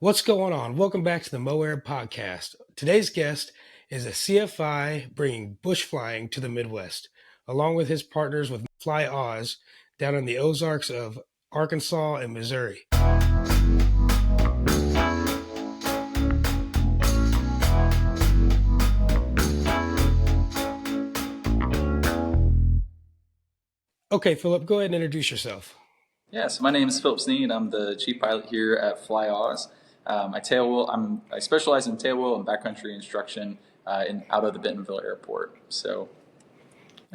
What's going on? Welcome back to the MoAir podcast. Today's guest is a CFI bringing bush flying to the Midwest, along with his partners with Fly Oz down in the Ozarks of Arkansas and Missouri. Okay, Philip, go ahead and introduce yourself. Yeah, so my name is Phillip Sneed. I'm the chief pilot here at Fly Oz. I specialize in tailwheel and backcountry instruction out of the Bentonville Airport. So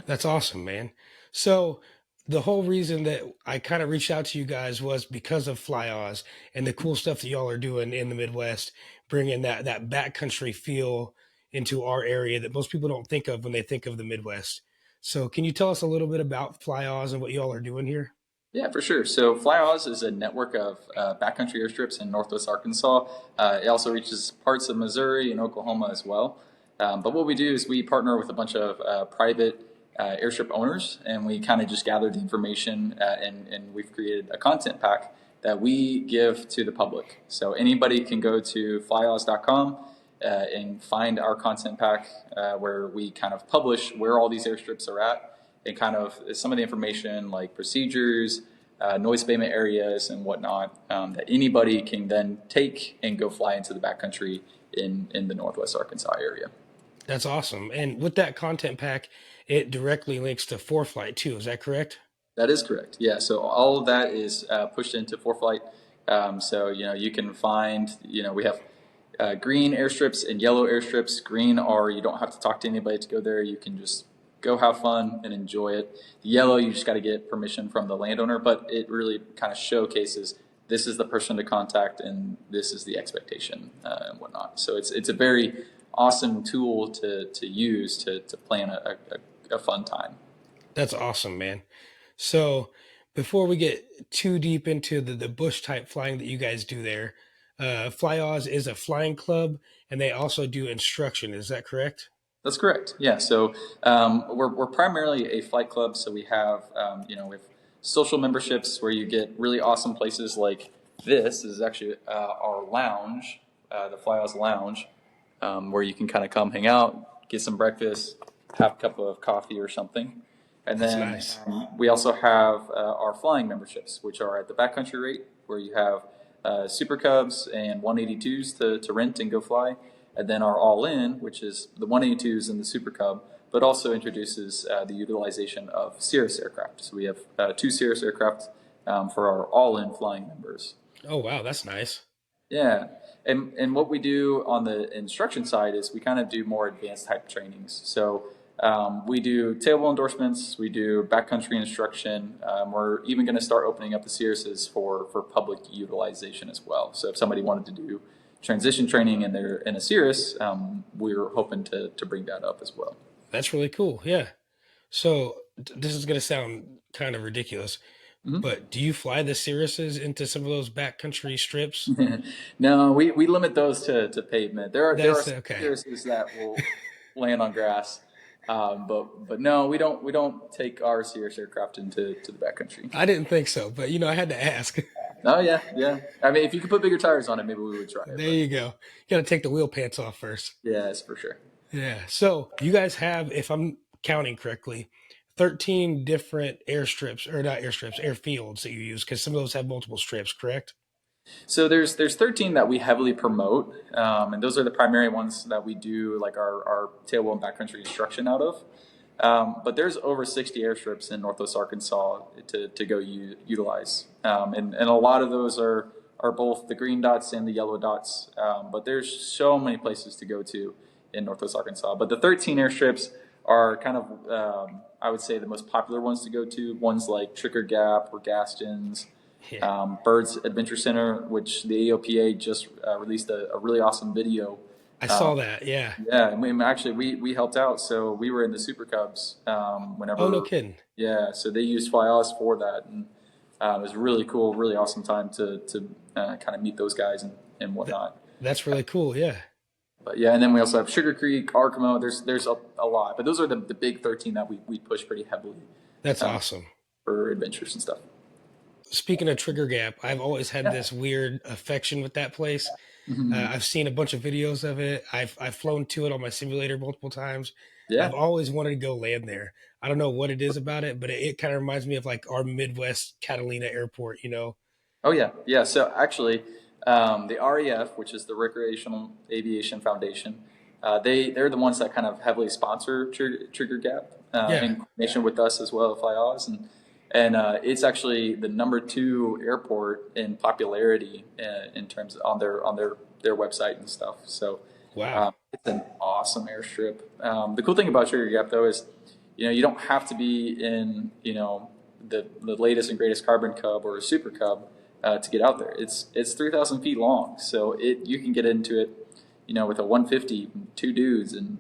That's awesome, man. So, the whole reason that I kind of reached out to you guys was because of Fly Oz and the cool stuff that y'all are doing in the Midwest, bringing that backcountry feel into our area that most people don't think of when they think of the Midwest. So, can you tell us a little bit about Fly Oz and what y'all are doing here? yeah, for sure. So Fly Oz is a network of backcountry airstrips in Northwest Arkansas. It also reaches parts of Missouri and Oklahoma as well. But what we do is we partner with a bunch of private airstrip owners, and we kind of just gather the information, and we've created a content pack that we give to the public. So anybody can go to flyoz.com and find our content pack where we kind of publish where all these airstrips are at and kind of some of the information like procedures, noise abatement areas, and whatnot that anybody can then take and go fly into the backcountry in the Northwest Arkansas area. That's awesome. And with that content pack, it directly links to ForeFlight too. Is that correct? That is correct. Yeah. So all of that is pushed into ForeFlight. So you can find we have green airstrips and yellow airstrips. Green are you don't have to talk to anybody to go there. You can just go have fun and enjoy it. The yellow, you just got to get permission from the landowner, but it really kind of showcases this is the person to contact and this is the expectation and whatnot. So it's a very awesome tool to use to plan a fun time. That's awesome, man. So before we get too deep into the bush type flying that you guys do there, Fly Oz is a flying club and they also do instruction. Is that correct? That's correct. Yeah. So we're primarily a flight club. So we have we have social memberships where you get really awesome places like this is actually our lounge, the Fly Oz Lounge, where you can kind of come hang out, get some breakfast, have a cup of coffee or something. And That's then nice. we also have our flying memberships, which are at the backcountry rate, where you have Super Cubs and 182s to rent and go fly. And then our all-in, which is the 182s and the Super Cub, but also introduces the utilization of Cirrus aircraft. So we have two Cirrus aircraft for our all-in flying members. Oh, wow. That's nice. Yeah, and what we do on the instruction side is we kind of do more advanced type trainings. So we do tailwheel endorsements, we do backcountry instruction. We're even going to start opening up the Cirruses for public utilization as well. So if somebody wanted to do transition training and they're in a Cirrus, we're hoping to bring that up as well. That's really cool. Yeah. So this is going to sound kind of ridiculous, Mhm. but do you fly the Cirruses into some of those backcountry strips? No, we limit those to pavement. There are That's some okay. Cirruses that will land on grass, but no, we don't take our Cirrus aircraft into the backcountry. I didn't think so, but I had to ask. Oh yeah, yeah. I mean, if you could put bigger tires on it, maybe we would try it. There But you go. You got to take the wheel pants off first. yes, for sure. Yeah. So you guys have, if I'm counting correctly, 13 different airstrips, or not airstrips, airfields that you use, because some of those have multiple strips, correct? So there's 13 that we heavily promote, and those are the primary ones that we do like our tailwheel and backcountry instruction out of. But there's over 60 airstrips in Northwest Arkansas to go utilize, and a lot of those are both the green dots and the yellow dots. But there's so many places to go to in Northwest Arkansas. But the 13 airstrips are kind of I would say the most popular ones to go to. Ones like Tricker Gap or Gaston's. Yeah. Birds Adventure Center, which the AOPA just released a really awesome video. I Uh, saw that. Yeah. yeah, and we helped out, so we were in the Super Cubs Oh, no whenever. kidding. Yeah, so they used Fly Oz for that, and it was really cool, really awesome time to kind of meet those guys and Th- whatnot. That's really cool. Yeah. But yeah, and then we also have Sugar Creek, Arkamo. There's a lot, but those are the big 13 that we push pretty heavily That's uh, awesome. for adventures and stuff. speaking of trigger gap, I've always had Yeah. this weird affection with that place. Mhm. I've seen a bunch of videos of it. I've flown to it on my simulator multiple times. Yeah. I've always wanted to go land there. I don't know what it is about it, but it kind of reminds me of like our Midwest Catalina Airport. You know? Oh yeah, yeah. So actually, the RAF, which is the Recreational Aviation Foundation, they're the ones that kind of heavily sponsor Trigger Gap Yeah. in coordination with us as well at FlyOz, and it's actually the number two airport in popularity in terms on their website and stuff. So Wow. it's an awesome airstrip. The cool thing about Trigger Gap though is, you don't have to be in the latest and greatest Carbon Cub or a Super Cub to get out there. It's 3,000 feet long, so you can get into it, with a 150, two dudes, and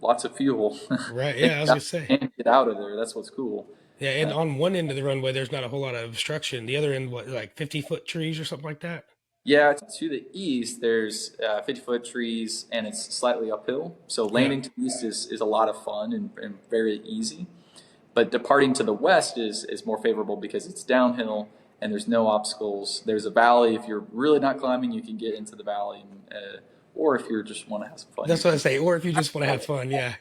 lots of fuel, Right. and Yeah. I was gonna say. get out of there. That's what's cool. Yeah. And Uh, on one end of the runway, there's not a whole lot of obstruction. The other end, what, like 50-foot trees or something like that? yeah, to the east, there's 50-foot trees, and it's slightly uphill. So Yeah. landing to the east is a lot of fun and very easy. But departing to the west is more favorable because it's downhill and there's no obstacles. There's a valley. If you're really not climbing, you can get into the valley, or if you just want to have some fun, you That's what I can. say. Or if you just want to have fun, yeah,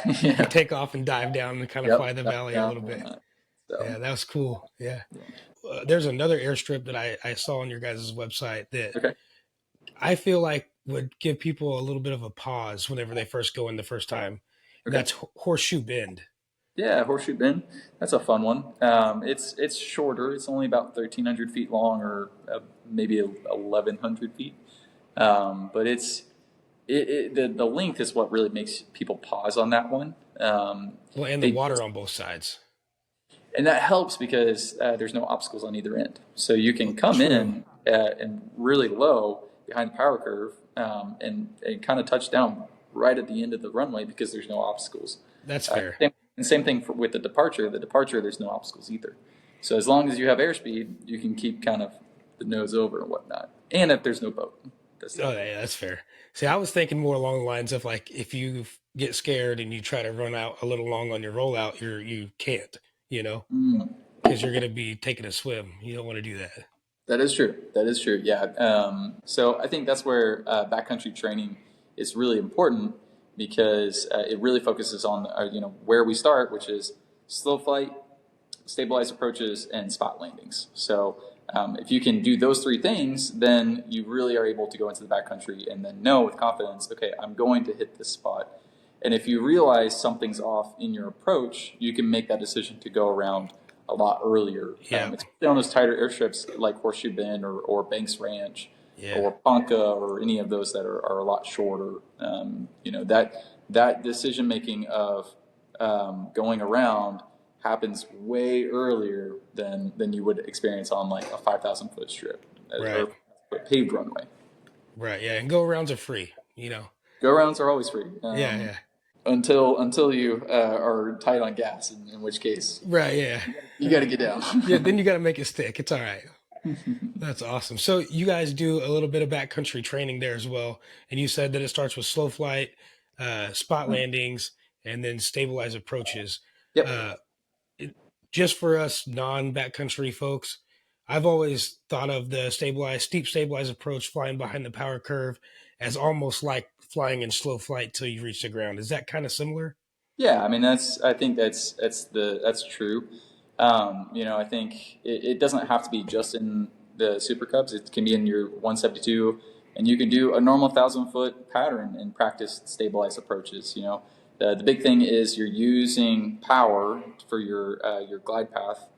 you could Yeah. take off and dive down and kind of fly Yep. the Down, valley a down little and bit. whatnot. So, Yeah, that was cool. Yeah. yeah. There's another airstrip that I saw on your guys' website that Okay. I feel like would give people a little bit of a pause whenever they first go in the first time, and Okay. that's Horseshoe Bend. Yeah, Horseshoe Bend. That's a fun one. It's shorter. It's only about 1,300 feet long, or maybe 1,100 feet. But the length is what really makes people pause on that one. Well, and the They water on both sides. And that helps because there's no obstacles on either end. So you can come True. in and really low behind the power curve, and kind of touch down right at the end of the runway because there's no obstacles. That's fair. Same thing with the departure. The departure, there's no obstacles either. So as long as you have airspeed, you can keep kind of the nose over and whatnot. And if there's no boat, that's the Oh, other thing. yeah, that's fair. See, I was thinking more along the lines of like if you get scared and you try to run out a little long on your rollout, you can't, you know, Mm. because you're gonna be taking a swim. You don't want to do that. That is true. That is true. Yeah. So I think that's where backcountry training is really important because it really focuses on where we start, which is slow flight, stabilized approaches, and spot landings. So if you can do those three things, then you really are able to go into the backcountry and then know with confidence, okay, I'm going to hit this spot. And if you realize something's off in your approach, you can make that decision to go around a lot earlier, Yeah, especially on those tighter airstrips like Horseshoe Bend or Banks Ranch yeah, or Ponca or any of those that are a lot shorter. That decision making of going around happens way earlier than you would experience on like a 5,000-foot strip right, or a paved runway. right. Yeah, and go arounds are free. You know. Go rounds are always free. Yeah, yeah, Until you are tight on gas, in which case right. Yeah, you got to get down. yeah. Then you got to make it stick. It's all right. That's awesome. So you guys do a little bit of backcountry training there as well, and you said that it starts with slow flight, spot landings, and then stabilized approaches. Yep. Uh, it, just for us non-backcountry folks, I've always thought of the steep stabilized approach flying behind the power curve as almost like flying in slow flight till you reach the ground. Is that kind of similar? Yeah, I mean I think that's true. I think it doesn't have to be just in the Super Cubs. It can be in your 172, and you can do a normal 1,000-foot pattern and practice stabilized approaches. The big thing is you're using power for your glide path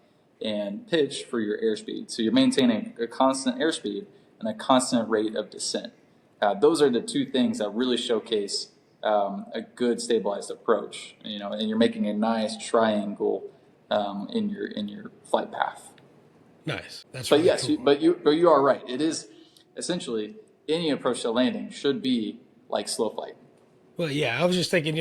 and pitch for your airspeed. So you're maintaining a constant airspeed and a constant rate of descent. Those are the two things that really showcase a good stabilized approach. And you're making a nice triangle in your flight path. Nice. That's But really yes, cool. but you are right. It is essentially any approach to landing should be like slow flight. Well, yeah, I was just thinking,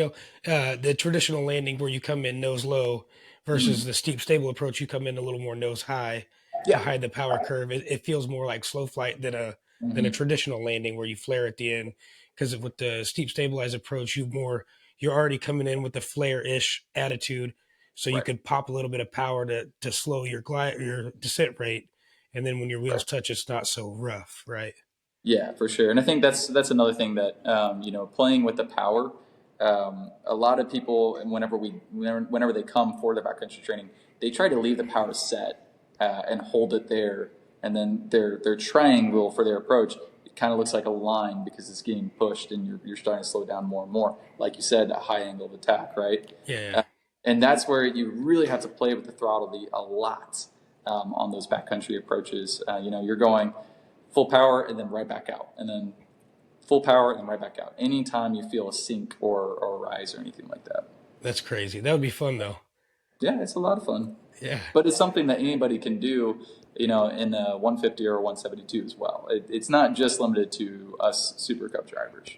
the traditional landing where you come in nose low Mhm. versus the steep stable approach, you come in a little more nose high to Yeah. hide the power curve. It feels more like slow flight than a Mhm. traditional landing where you flare at the end. Because with the steep stabilized approach, you're already coming in with the flare ish attitude. so you Right. could pop a little bit of power to slow your descent rate, and then when your wheels Right. touch, it's not so rough, right? Yeah, for sure. And I think that's another thing that playing with the power. A lot of people, and whenever they come for the backcountry training, they try to leave the power set and hold it there, and then their triangle for their approach, it kind of looks like a line because it's getting pushed, and you're starting to slow down more and more. Like you said, a high angle of attack, right? Yeah, Uh, and that's where you really have to play with the throttle a lot on those backcountry approaches. You're going full power and then right back out, and then full power and then right back out. Anytime you feel a sink or rise or anything like that. that's crazy. That would be fun though. Yeah, it's a lot of fun, Yeah. but it's something that anybody can do. In a 150 or a 172 as well. It's not just limited to us Super Cup drivers.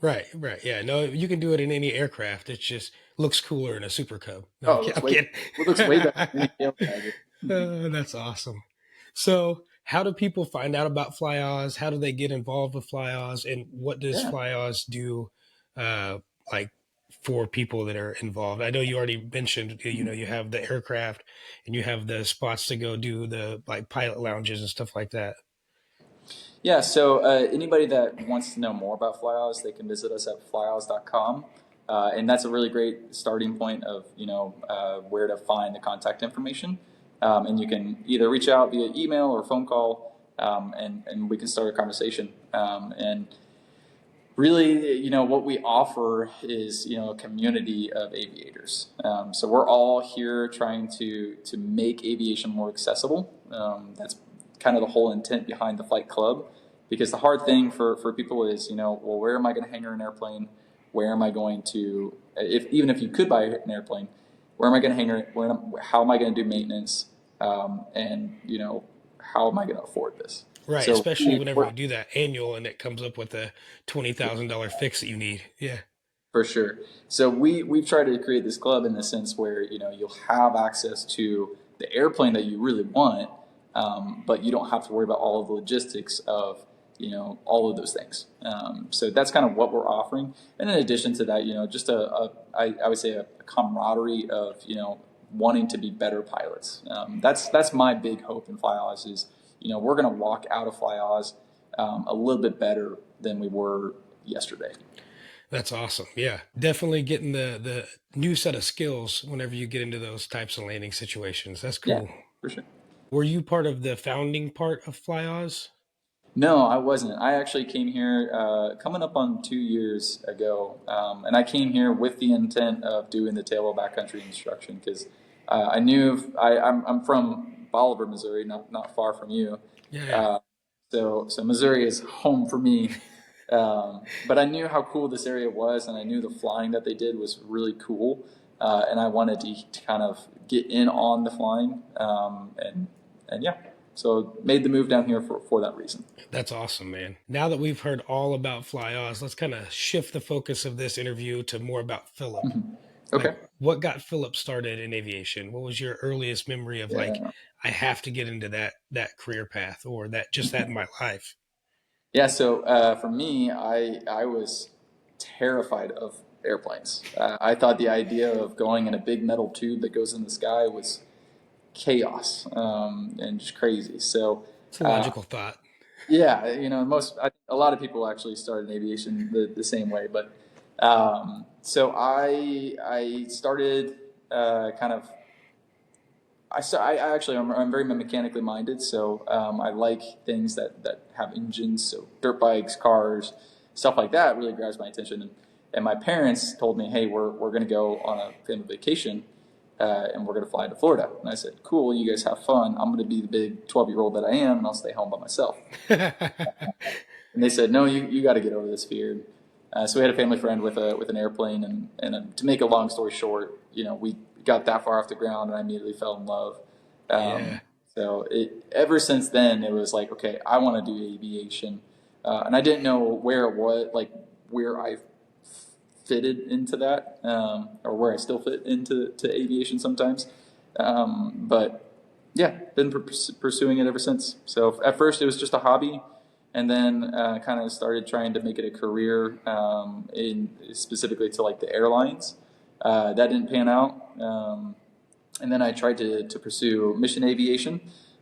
Right, right. Yeah, no, you can do it in any aircraft. It just looks cooler in a Super Cub. No, Oh, I'm kidding. it looks way better than any tail dragger. That's awesome. So, how do people find out about Fly Oz? How do they get involved with Fly Oz? And what does Yeah. Fly Oz do, uh, like for people that are involved? I know you already mentioned, you have the aircraft and you have the spots to go do the like pilot lounges and stuff like that. Yeah, so anybody that wants to know more about FlyOz, they can visit us at flyoz.com. And that's a really great starting point of, where to find the contact information. And you can either reach out via email or phone call, and we can start a conversation. And really, what we offer is, a community of aviators. So we're all here trying to make aviation more accessible. That's kind of the whole intent behind the Flight Club, because the hard thing for people is, well, where am I going to hangar an airplane? Where am I going to, even if you could buy an airplane, where am I going to hangar it? How am I going to do maintenance? And, how am I going to afford this? Right, So especially whenever you do that annual and it comes up with a $20,000 fix that you need. Yeah. for sure. So we've tried to create this club in the sense where you'll have access to the airplane that you really want, but you don't have to worry about all of the logistics of all of those things. So that's kind of what we're offering. And in addition to that, just I would say a camaraderie of wanting to be better pilots. That's my big hope in Fly Oz is we're going to walk out of Fly Oz a little bit better than we were yesterday. That's awesome. Yeah, definitely getting the new set of skills whenever you get into those types of landing situations. That's Yeah, cool. for sure. Were you part of the founding part of Fly Oz? No, I wasn't. I actually came here coming up on 2 years ago, and I came here with the intent of doing the tailwheel backcountry instruction because I knew I'm from Bolivar, Missouri, not far from you. Yeah, yeah. Uh, so Missouri is home for me. But I knew how cool this area was, and I knew the flying that they did was really cool, and I wanted to kind of get in on the flying, and yeah, so made the move down here for that reason. That's awesome, man. Now that we've heard all about Fly Oz, let's kind of shift the focus of this interview to more about Philip. Mhm. Like, Okay. what got Philip started in aviation? What was your earliest memory of like, Yeah. I have to get into that career path or that in my life? Yeah. So for me, I was terrified of airplanes. I thought the idea of going in a big metal tube that goes in the sky was chaos and just crazy. So It's a uh, logical thought. yeah, a lot of people actually started in aviation the same way, but so I started kind of. I actually I'm very mechanically minded, so I like things that have engines. So dirt bikes, cars, stuff like that really grabs my attention. And my parents told me, hey, we're going to go on a family vacation, and we're going to fly to Florida. And I said, cool, you guys have fun. I'm going to be the big 12-year-old that I am, and I'll stay home by myself. And they said, no, you got to get over this fear. So we had a family friend with an airplane, and to make a long story short, we got that far off the ground, and I immediately fell in love. Yeah. So ever since then, it was like, okay, I want to do aviation, and I didn't know where it was, like where I fitted into that, or where I still fit into aviation sometimes. But yeah, been pursuing it ever since. So at first it was just a hobby, and then kind of started trying to make it a career in specifically to like the airlines. That didn't pan out. And then I tried to pursue mission aviation,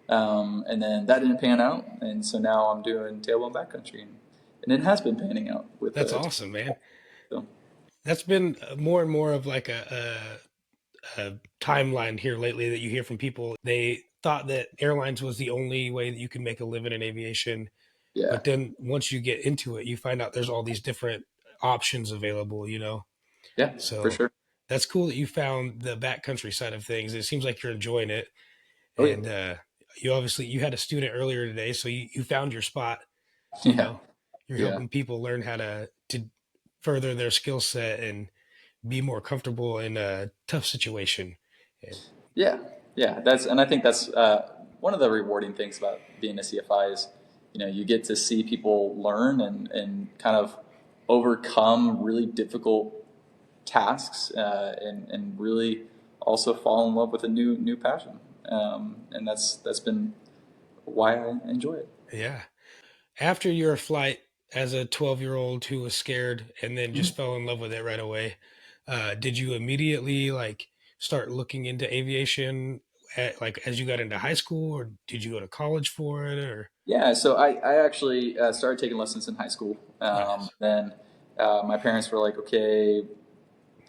and then that didn't pan out. And so now I'm doing tailbone backcountry, and it has been panning out with That's awesome, man. so That's been more and more of like a timeline here lately that you hear from people. They thought that airlines was the only way that you could make a living in aviation, yeah, but then once you get into it, you find out there's all these different options available, you know? yeah, for So sure. that's cool that you found the backcountry side of things. It seems like you're enjoying it. Oh yeah, And you obviously you had a student earlier today, so you found your spot, you yeah, know. You're yeah. helping people learn how to further their skill set and be more comfortable in a tough situation. And Yeah, yeah, and I think that's one of the rewarding things about being a CFI is, you get to see people learn and kind of overcome really difficult tasks, and really also fall in love with a new passion. And that's been why I enjoy it. yeah. After your flight as a 12-year-old who was scared and then just fell in love with it right away, did you immediately like start looking into aviation like as you got into high school, or did you go to college for it, or Yeah, so I actually started taking lessons in high school. nice? Then my parents were like, okay,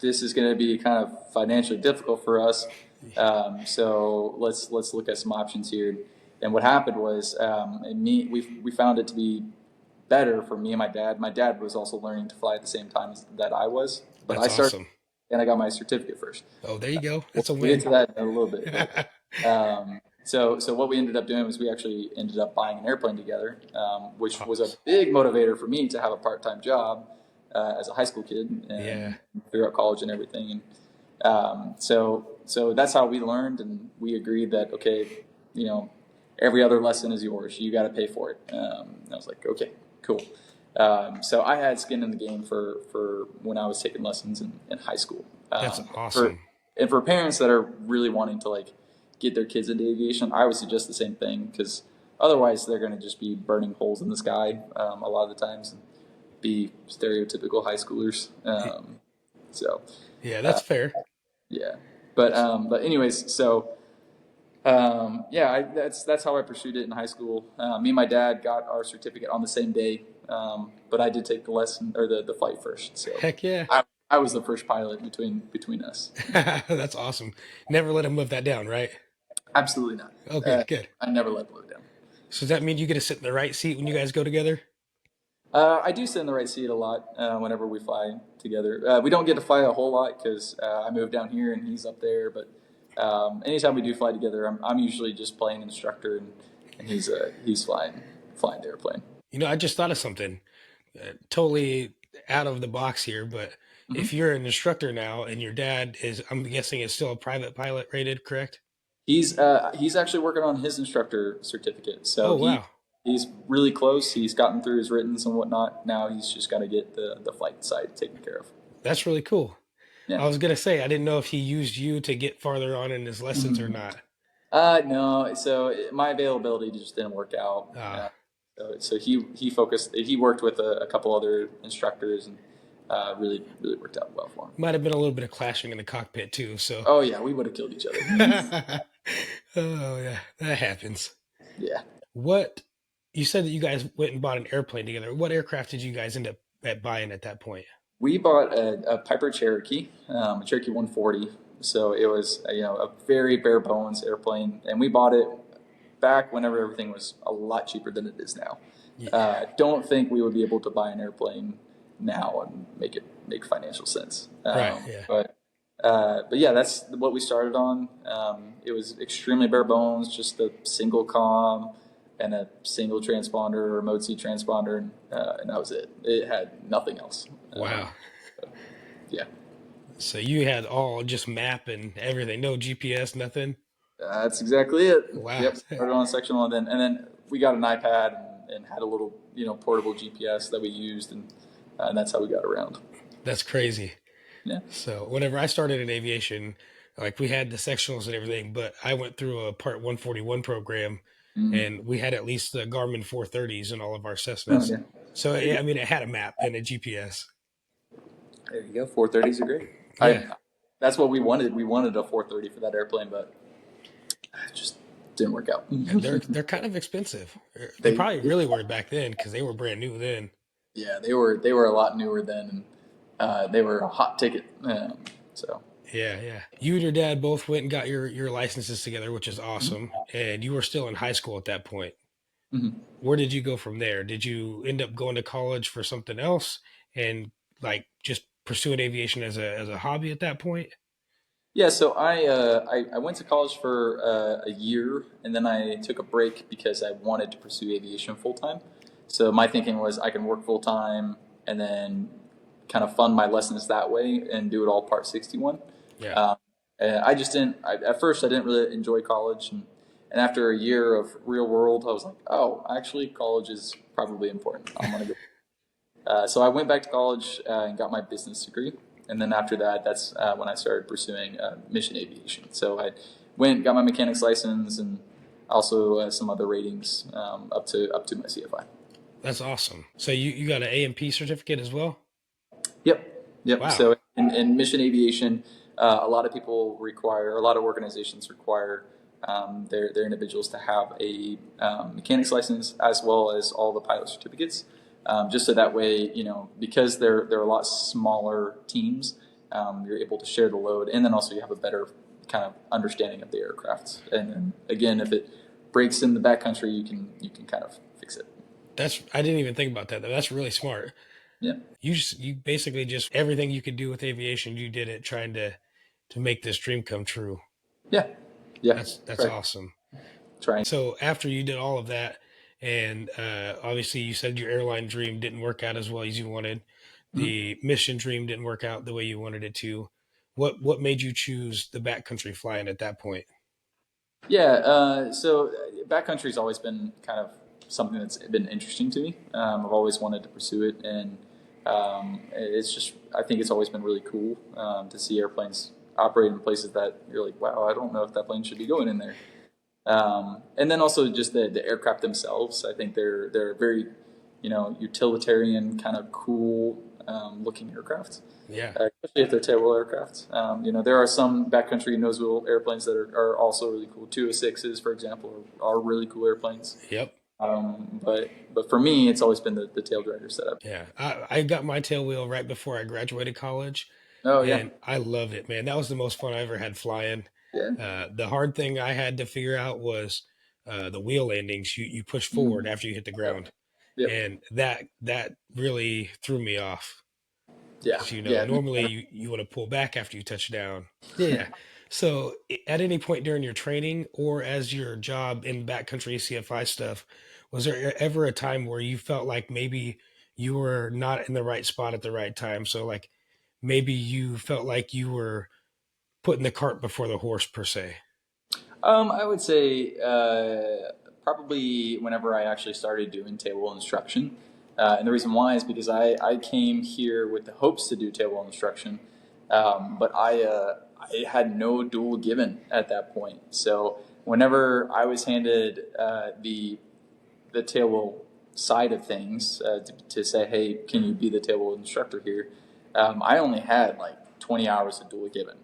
this is going to be kind of financially difficult for us. So let's look at some options here. And what happened was, we found it to be better for me and my dad. My dad was also learning to fly at the same time that I was, but That's I started awesome. and I got my certificate first. Oh, there you go. We'll, That's a we'll get win. to that in a little bit, but so what we ended up doing was we actually ended up buying an airplane together, which was a Awesome. big motivator for me to have a part-time job as a high school kid Yeah, and figure out college and everything. And so that's how we learned, and we agreed that okay, you know, every other lesson is yours. You got to pay for it. And I was like, okay, cool. So I had skin in the game for when I was taking lessons in high school. that's For awesome. and for parents that are really wanting to like get their kids into aviation, I would suggest the same thing because otherwise they're going to just be burning holes in the sky a lot of the times and be stereotypical high schoolers. So Yeah, uh, that's fair. yeah, but anyways, so yeah, that's how I pursued it in high school. Me and my dad got our certificate on the same day, but I did take the lesson or the flight first. So Heck yeah. I was the first pilot between us. That's awesome. Never let him live that down, right? Absolutely not. Okay, good. I never let blow down. So does that mean you get to sit in the right seat when you guys go together? I do sit in the right seat a lot whenever we fly together. We don't get to fly a whole lot because I moved down here and he's up there. But anytime we do fly together, I'm usually just playing instructor and he's flying the airplane. I just thought of something totally out of the box here, but Hmm. if you're an instructor now and your dad is, I'm guessing, is still a private pilot rated, correct? He's actually working on his instructor certificate, so Oh, wow. he's really close. He's gotten through his writtens and whatnot. Now he's just got to get the flight side taken care of. That's really cool. Yeah. I was going to say, I didn't know if he used you to get farther on in his lessons or Mhm. not. No. So my availability just didn't work out. Uh, So he focused. He worked with a couple other instructors and really worked out well for him. Might have been a little bit of clashing in the cockpit too. So, Oh yeah, we would have killed each other. oh yeah, that happens. Yeah. What you said that you guys went and bought an airplane together. What aircraft did you guys end up at buying at that point? We bought a Piper Cherokee, a Cherokee 140. So it was a very bare bones airplane, and we bought it back whenever everything was a lot cheaper than it is now. Yeah, Don't think we would be able to buy an airplane now and make financial sense. right. Yeah, But yeah, that's what we started on. It was extremely bare bones, just a single comm and a single transponder, remote seat transponder, and that was it. It had nothing else. wow. Yeah, So you had all just map and everything, no GPS, nothing. that's exactly it. Wow, Yep, started on sectional, and then we got an iPad and had a little portable GPS that we used, and that's how we got around. that's crazy. Yeah. So whenever I started in aviation, like we had the sectionals and everything, but I went through a Part 141 program, Mm. and we had at least the Garmin 430s in all of our Oh Cessnas. yeah. So There you I go. mean, it had a map and a GPS. There you go. 430s are great. Yeah, that's what we wanted. We wanted a 430 for that airplane, but it just didn't work out. And they're kind of expensive. They they, probably really were back then because they were brand new then. yeah, they were a lot newer then, and they were a hot ticket. So Yeah, yeah. You and your dad both went and got your licenses together, which is mhm. awesome. And you were still in high school at that point. Mhm. Where did you go from there? Did you end up going to college for something else and like just pursuing aviation as a hobby at that point? Yeah, so I went to college for a year, and then I took a break because I wanted to pursue aviation full time. So my thinking was I can work full time and then kind of fund my lessons that way and do it all Part 61. Yeah. Um, and I just didn't. At first, I didn't really enjoy college, and after a year of real world, I was like, oh, actually, college is probably important. I'm gonna go. So I went back to college and got my business degree, and then after that, that's when I started pursuing mission aviation. So I went, got my mechanics license, and also some other ratings up to my CFI. That's awesome. So you got an A&P certificate as well? Yep, yep. Wow. So in mission aviation, a lot of people require, a lot of organizations require their individuals to have a mechanics license as well as all the pilot certificates, just so that way, because they're a lot smaller teams, you're able to share the load, and then also you have a better kind of understanding of the aircraft. And then again, if it breaks in the backcountry, you can kind of fix it. That's I didn't even think about that. That's really smart. Yeah, You basically just everything you could do with aviation, you did it trying to make this dream come true. yeah, yeah. That's Right. awesome. Trying. So after you did all of that, and obviously you said your airline dream didn't work out as well as you wanted, the mission dream didn't work out the way you wanted it to. What made you choose the backcountry flying at that point? Yeah, so backcountry's always been kind of something that's been interesting to me. I've always wanted to pursue it, and it's just I think it's always been really cool to see airplanes operate in places that you're like, wow, I don't know if that plane should be going in there. And then also just the aircraft themselves. I think they're very, utilitarian, kind of cool looking aircraft, Yeah. especially if they're tailwheel aircraft. There are some backcountry nosewheel airplanes that are also really cool. 206s, for example, are really cool airplanes. Yep. But for me, it's always been the tail dragger setup. Yeah. I got my tail wheel right before I graduated college, Oh yeah, and I loved it, man. That was the most fun I ever had flying. yeah, The hard thing I had to figure out was the wheel landings. You push forward mm, after you hit the yep, ground, yep, and that really threw me off yeah, because yeah. normally you want to pull back after you touch down. Yeah. So at any point during your training or as your job in backcountry CFI stuff, was there ever a time where you felt like maybe you were not in the right spot at the right time? So like maybe you felt like you were putting the cart before the horse per se. I would say probably whenever I actually started doing tailwheel instruction. And the reason why is because I came here with the hopes to do tailwheel instruction, but I had no dual given at that point. So whenever I was handed the tailwheel side of things to say, hey, can you be the tailwheel instructor here? I only had like 20 hours of dual given.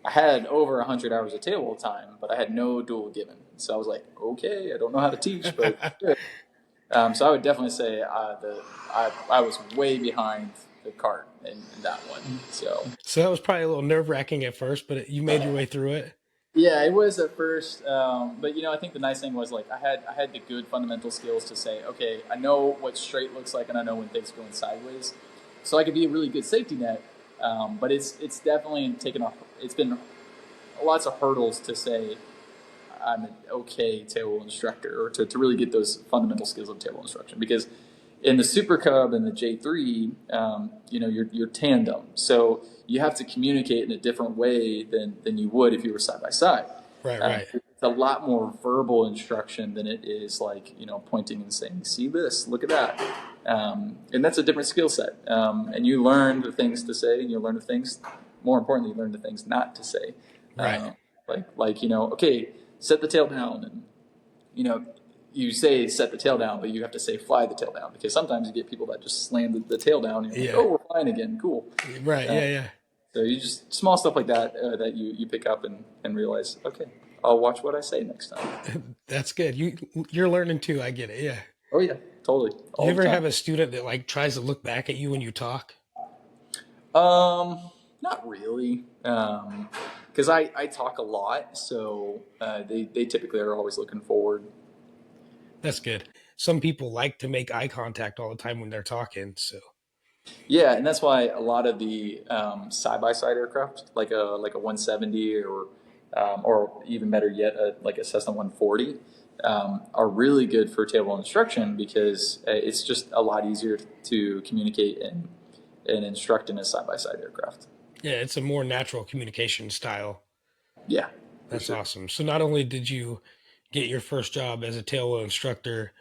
I had over 100 hours of tailwheel time, but I had no dual given. So I was like, okay, I don't know how to teach, but good. So I would definitely say I was way behind the cart in that one. So So that was probably a little nerve wracking at first, but you made your way through it. yeah, it was at first, but I think the nice thing was like I had the good fundamental skills to say, okay, I know what straight looks like, and I know when things are going sideways, so I could be a really good safety net. But it's definitely it's been lots of hurdles to say I'm an okay tailwheel instructor, or to really get those fundamental skills of tailwheel instruction. Because in the Super Cub and the J3, you're tandem, so you have to communicate in a different way than you would if you were side by side. Right, right. It's a lot more verbal instruction than it is like pointing and saying, "See this, look at that," and that's a different skill set. And you learn the things to say, and you learn the things. More importantly, you learn the things not to say. Right. Okay, set the tail down, and you know, you say set the tail down, but you have to say fly the tail down, because sometimes you get people that just slam the tail down and you're like, Yeah. oh, we're flying again, cool. Right. Uh, Yeah. Yeah. So you just small stuff like that that you pick up and realize, okay, I'll watch what I say next time. That's good. You're learning too. I get it. Yeah. Oh yeah, totally, You all the ever time. have a student that like tries to look back at you when you talk? Not really, because I talk a lot, so they typically are always looking forward. That's good. Some people like to make eye contact all the time when they're talking. So Yeah, and that's why a lot of the side by side aircraft, like a 170 or even better yet, like a Cessna 140, are really good for table instruction because it's just a lot easier to communicate and instruct in a side by side aircraft. yeah, it's a more natural communication style. Yeah, for That's sure. awesome. So not only did you get your first job as a tailwheel instructor,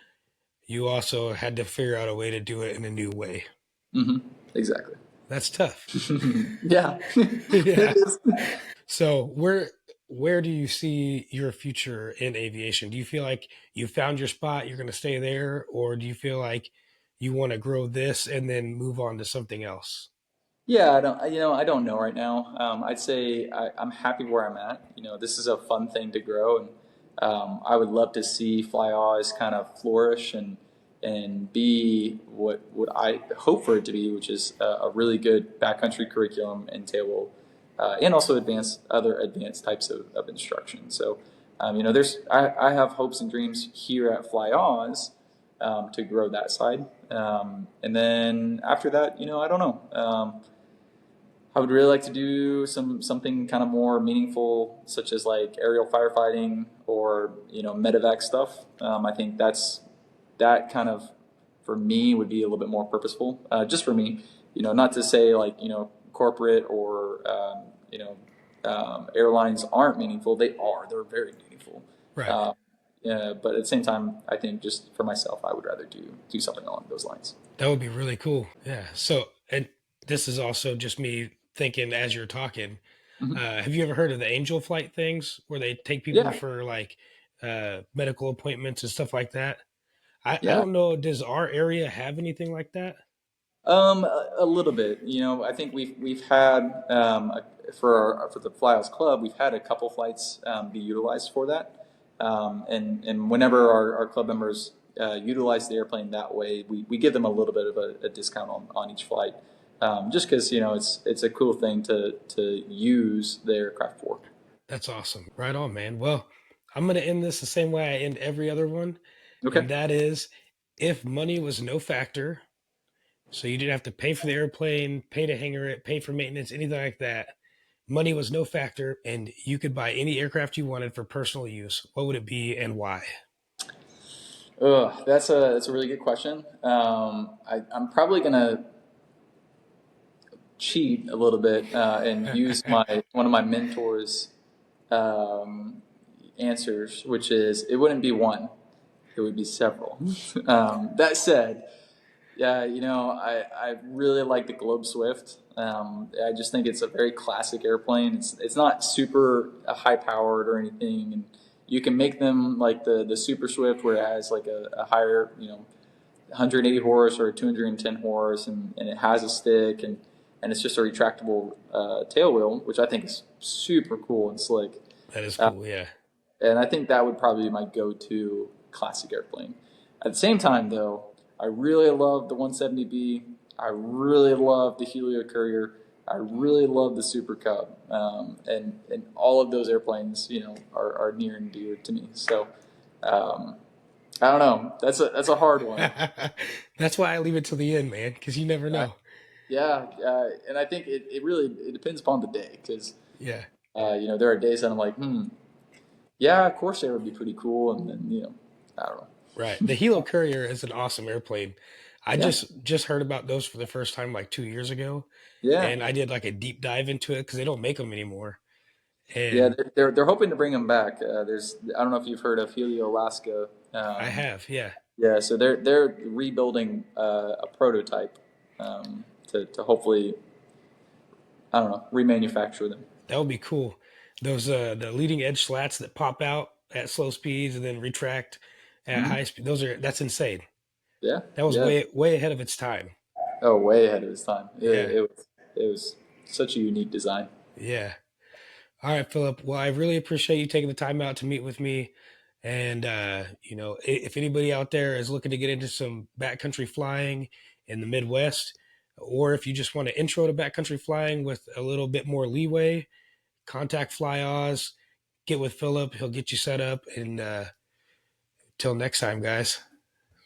you also had to figure out a way to do it in a new way. Hmm. Exactly. That's tough. Yeah, it Yeah. is. So where do you see your future in aviation? Do you feel like you found your spot, you're going to stay there, or do you feel like you want to grow this and then move on to something else? Yeah, I don't know right now. I'd say I'm happy where I'm at. This is a fun thing to grow, and I would love to see Fly Oz kind of flourish and be what I hope for it to be, which is a really good backcountry curriculum and table, and also other advanced types of instruction. So, I have hopes and dreams here at Fly Oz to grow that side, and then after that, I don't know. I would really like to do something kind of more meaningful, such as like aerial firefighting or medevac stuff. I think that kind of for me would be a little bit more purposeful, just for me. Not to say like corporate or airlines aren't meaningful. They are. They're very meaningful. Right. Uh, yeah, but at the same time, I think just for myself, I would rather do something along those lines. That would be really cool. Yeah. So, and this is also just me thinking as you're talking. Hmm. Have you ever heard of the angel flight things where they take people Yeah, for like medical appointments and stuff like that? I yeah. don't know. Does our area have anything like that? A little bit. I think we've had for the Flyhouse Club, we've had a couple flights be utilized for that, and whenever our club members utilize the airplane that way, we give them a little bit of a discount on each flight, just because it's a cool thing to use the aircraft for. That's awesome. Right on, man. Well, I'm going to end this the same way I end every other one. Okay. And that is if money was no factor, so you didn't have to pay for the airplane, pay to hangar it, pay for maintenance, anything like that. Money was no factor, and you could buy any aircraft you wanted for personal use. What would it be and why? That's a really good question. I'm probably gonna cheat a little bit and use my one of my mentors' um, answers, which is it wouldn't be one, it would be several. That said, yeah, I really like the Globe Swift. I just think it's a very classic airplane. It's not super high powered or anything, and you can make them like the Super Swift where it has like a higher 180 horse or 210 horse, and it has a stick and it's just a retractable tail wheel, which I think is super cool and slick. That is Uh, cool. Yeah. and I think that would probably be my go-to classic airplane. At the same time, though, I really love the 170B. I really love the Helio Courier. I really love the Super Cub, and all of those airplanes, are near and dear to me. So um, I don't know. That's a hard one. That's why I leave it till the end, man, because you never I, know. yeah, and I think it really it depends upon the day because Yeah. there are days that I'm like, yeah, Corsair would be pretty cool, and then I don't know. Right. The Hilo Courier is an awesome airplane. I Yeah, just heard about those for the first time like 2 years ago, yeah, and I did like a deep dive into it because they don't make them anymore. yeah. And They're hoping to bring them back. I don't know if you've heard of Helio Alaska. I have, yeah, Yeah, so they're rebuilding a prototype to hopefully I don't know remanufacture them. that would be cool. Those the leading edge slats that pop out at slow speeds and then retract at Hmm. high speed. That's insane. Yeah, That was yeah. way ahead of its time. Oh, way ahead of his time. Yeah. It was. such a unique design. Yeah. All right, Philip. Well, I really appreciate you taking the time out to meet with me. And, if anybody out there is looking to get into some backcountry flying in the Midwest, or if you just want to intro to backcountry flying with a little bit more leeway, contact FlyOz, get with Philip. He'll get you set up. And till next time, guys.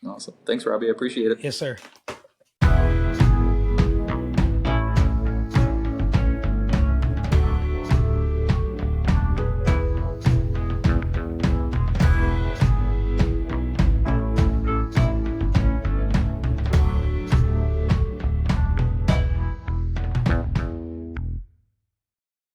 Awesome. Thanks, Robbie. I appreciate it. Yes, sir.